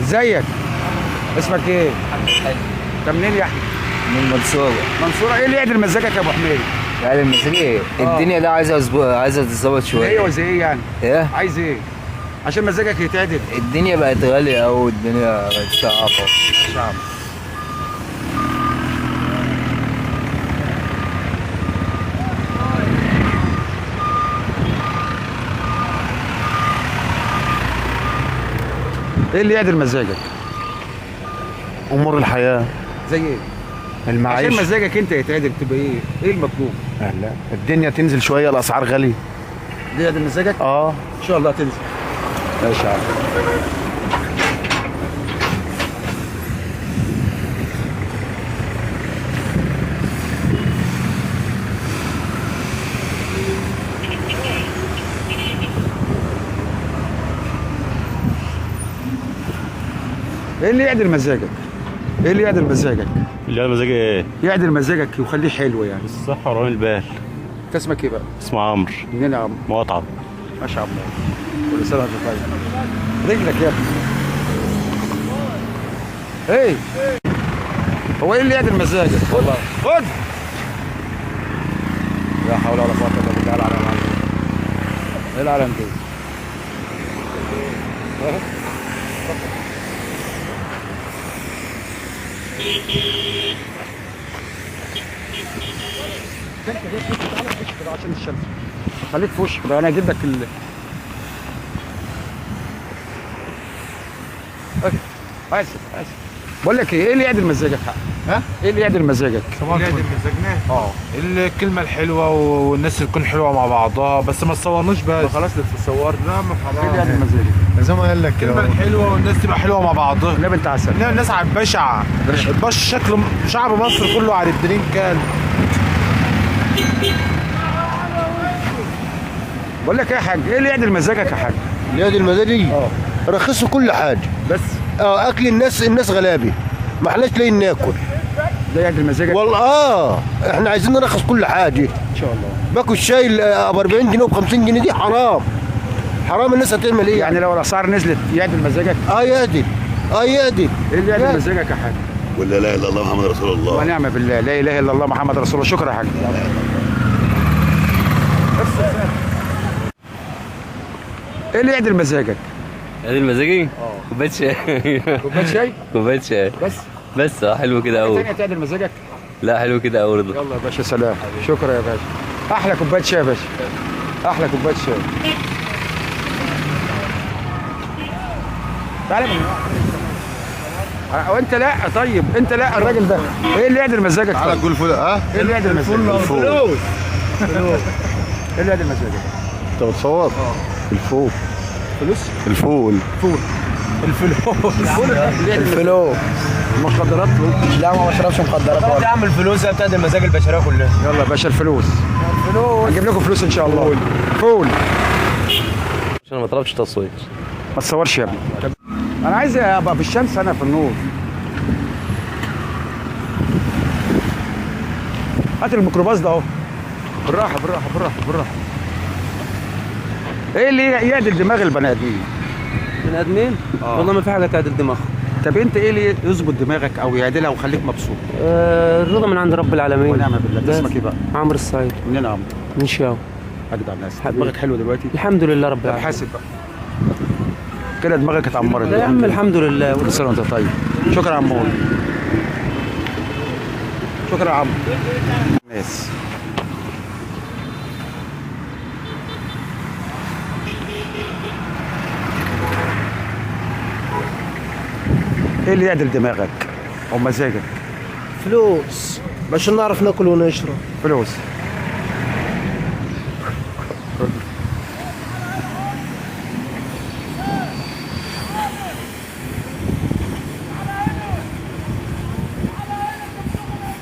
ازيك؟ اسمك ايه؟ انت منين يا احمد؟ من المنصورة. منصورة. ايه اللي يعدل مزاجك يا ابو حميد؟ يعني المزاج ايه؟ الدنيا ده عايزة تتظبط شوية. ايه وزي ايه يعني؟ ايه؟ عايز ايه؟ عشان مزاجك يتعدل. الدنيا بقت غالية أوي والدنيا بقت صعبة. شعب. ايه اللي يعدل مزاجك؟ امور الحياه، زي ايه؟ عشان المعيشه. مزاجك انت يتعدل تبقى ايه؟ ايه المطلوب؟ لا، الدنيا تنزل شويه، الاسعار غاليه. دي يعدل مزاجك؟ ان شاء الله تنزل. ماشي يا عم. ايه اللي يعدل مزاجك؟ ايه اللي يعدل مزاجك؟ اللي انا مزاجي ايه؟ يعدل مزاجك ويخليه حلو يعني. الصحة ورامي البال. انت اسمك ايه بقى؟ اسمه عمرو. منين يا عم؟ مقاطعة. ماشي يا عم. كل سنه وانت طيب. رجلك يا ابني. ايه؟ هو ايه اللي يعدل مزاجك؟ والله خد. لا حول ولا قوه الا بالله العلي العظيم. ايه العالم دي؟ انت جاي تعالى في وشك كده عشان الشمس. خليك في وشك كده، انا هجيب لك اسف. بقول لك ايه اللي يعدل مزاجك حق؟ ها؟ ايه اللي يعدل مزاجك؟ اللي يعدل مزاجنا الكلمة الحلوة والناس تكون حلوة مع بعضها، بس ما تصورنوش بس. خلاص تتصور. لا ما ايه اللي يعدل مزاجك؟ زي ما قال لك كده، الكلمة الحلوة والناس تبقى حلوة مع بعضها. لا انت عسل. لا الناس على البشع شكل شعب مصر كله على الدرين كان. بقول لك ايه يا حاج؟ ايه اللي يعدل مزاجك يا حاج؟ اليد المدني رخصوا كل حاجه. بس اكل الناس غلابه، ما احناش لاقيين ناكل. ده يعدل مزاجك؟ والله احنا عايزين نرخص كل حاجه ان شاء الله. باكل الشاي ب 40 جنيه وب 50 جنيه، دي حرام. حرام. الناس هتعمل ايه؟ يعني لو الاسعار نزلت يعدل مزاجك؟ يعدل. يعدل. ايه اللي يعدل مزاجك يا حاج؟ ولا لا اله الا الله محمد رسول الله. ونعم بالله. لا اله الا الله محمد رسول الله. شكرا يا حاج. ايه اللي يعدل مزاجك؟ يعدل مزاجي؟ كوباية شاي. كوبايه شاي؟ كوباية شاي. بس حلو كده أوي. ثانيه تعدل مزاجك؟ لا حلو كده أوي رضا. يلا يا باشا سلام. شكرا يا باشا. احلى كوبايه شاي يا باشا. احلى كوبايه شاي. تعالى من وانت لا. طيب انت لا. الراجل ده ايه اللي يعدل مزاجك؟ تعالى قول فول. ايه اللي يعدل مزاجك؟ الفول. ايه اللي يعدل مزاجك؟ انت بتصور؟ الفول. فلوس؟ الفول. الفلوس. مخدرات؟ لا ما بشربش مخدرات. يا عم الفلوس هي بتاعت المزاج البشريه كلها. يلا يا باشا الفلوس. هنجيب لكم فلوس ان شاء الله. فول. عشان ما طلبش تصوير. ما تصورش يا ابني. انا عايز ابقى في الشمس، انا في النور. هات الميكروباص ده اهو. بالراحه بالراحه بالراحه بالراحه. ايه اللي يعدل دماغ البني ادمين؟ بني ادمين؟ والله ما في حاجه تعدل دماغهم. طب انت ايه اللي يظبط دماغك او يعدلها ويخليك مبسوط؟ الرضا من عند رب العالمين. ونعم بالله. اسمك ايه بقى؟ عمرو الصعيد. منين يا عمرو؟ من شاو. اجدع الناس. دماغك حلوه دلوقتي؟ الحمد لله رب طب العالمين. حاسب بقى كده دماغك اتعمرت. لا يا عم الحمد لله. كل سنه وانت طيب. شكرا يا عمو. شكرا يا عمرو. ناس ايه اللي يعدل دماغك او مزاجك؟ فلوس عشان نعرف ناكل ونشرب. فلوس.